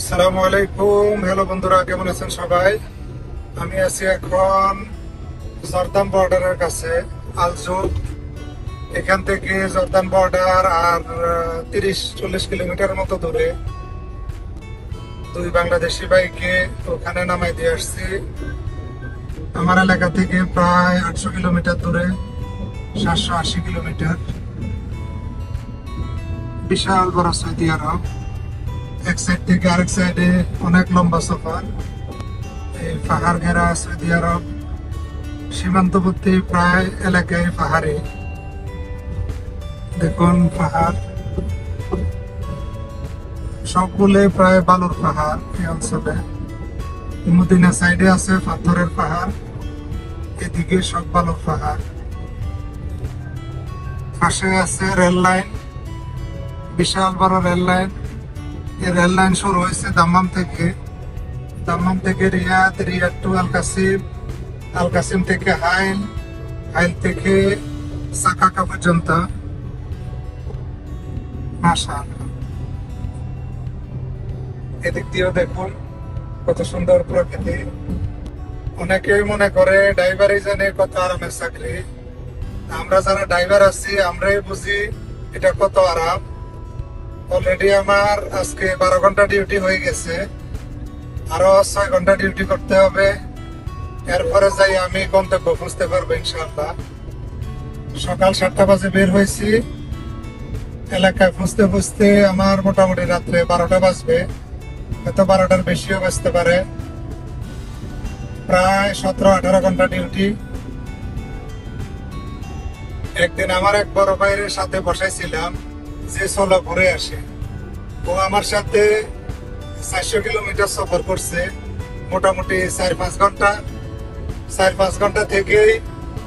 আসসালামু আলাইকুম। হ্যালো বন্ধুরা, কেমন আছেন সবাই? আমি আছি এখন জর্দান বর্ডারের কাছে, আলজুফ। এখান থেকে জর্দান বর্ডার আর 30-40 কিলোমিটার মতো দূরে। দুই বাংলাদেশি বাইকে ওখানে নামাই দিয়ে আসছি। আমার এলাকা থেকে প্রায় 800 কিলোমিটার দূরে, 780 কিলোমিটার। বিশাল বড় সৌদি আরব, এক সাইড থেকে আরেক সাইডে অনেক লম্বা সফর। এই পাহাড় ঘেরা সৌদি আরব, সীমান্তবর্তী প্রায় এলাকায় পাহাড়ে। দেখুন পাহাড় সবগুলো প্রায় বালুর পাহাড় এই অঞ্চলে। মদিনা সাইডে আছে পাথরের পাহাড়, এদিকে সব বালুর পাহাড়। পাশে আছে রেল লাইন, বিশাল বড় রেল লাইন। এই রেল লাইন শুরু হয়েছে দাম্মাম থেকে। দাম্মাম থেকে রিয়াদ, রিয়াদ টু আল কাসিম, আল কাসিম থেকে হাইল, হাইল থেকে সাকাকা পর্যন্ত। মাশাআল্লাহ, এদিক দিয়েও দেখুন কত সুন্দর প্রকৃতি। অনেকেই মনে করে ড্রাইভারই জানে কত আরামের চাকরি। আমরা যারা ড্রাইভার আছি আমরাই বুঝি এটা কত আরাম। অলরেডি আমার আজকে 12 ঘন্টা ডিউটি হয়ে গেছে, আরো 6 ঘন্টা ডিউটি করতে হবে। এরপরে যাই আমি গন্তব্য বুঝতে পারবো ইনশাআল্লাহ। সকাল 7টা বাজে বের হয়েছি, এলাকায় খুঁজতে খুঁজতে আমার মোটামুটি রাত্রে 12টা বাজবে, হয়তো 12টার বেশিও বাজতে পারে। প্রায় 17-18 ঘন্টা ডিউটি। একদিন আমার এক বড় ভাইয়ের সাথে বসাইছিলাম যে চলো ঘুরে আসে। ও আমার সাথে 400 কিলোমিটার সফর করছে মোটামুটি 4-5 ঘন্টা। 4-5 ঘন্টা থেকেই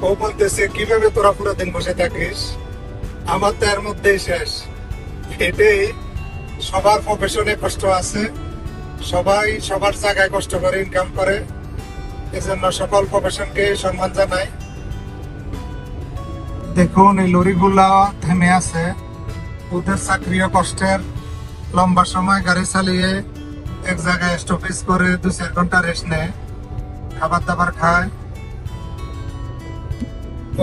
ও বলতেছে কিভাবে তোরা পুরো দিন বসে থাকিস, আমার তো এর মধ্যেই শেষ। এটাই, সবার প্রফেশনে কষ্ট আছে, সবাই সবার জায়গায় কষ্ট করে ইনকাম করে। এজন্য সকল প্রফেশনকে সম্মান জানাই। দেখুন এই লরিগুলা থেমে আছে, ওদের চাকরিও কষ্টের। লম্বা সময় গাড়ি চালিয়ে এক জায়গায় স্টপেজ করে 2-4 ঘন্টা রেস্ট নেয়, খাবার দাবার খায়।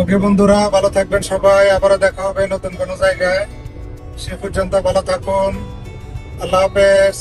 ওকে বন্ধুরা, ভালো থাকবেন সবাই। আবারও দেখা হবে নতুন কোনো জায়গায়। সে পর্যন্ত ভালো থাকুন। আল্লাহ হাফেজ।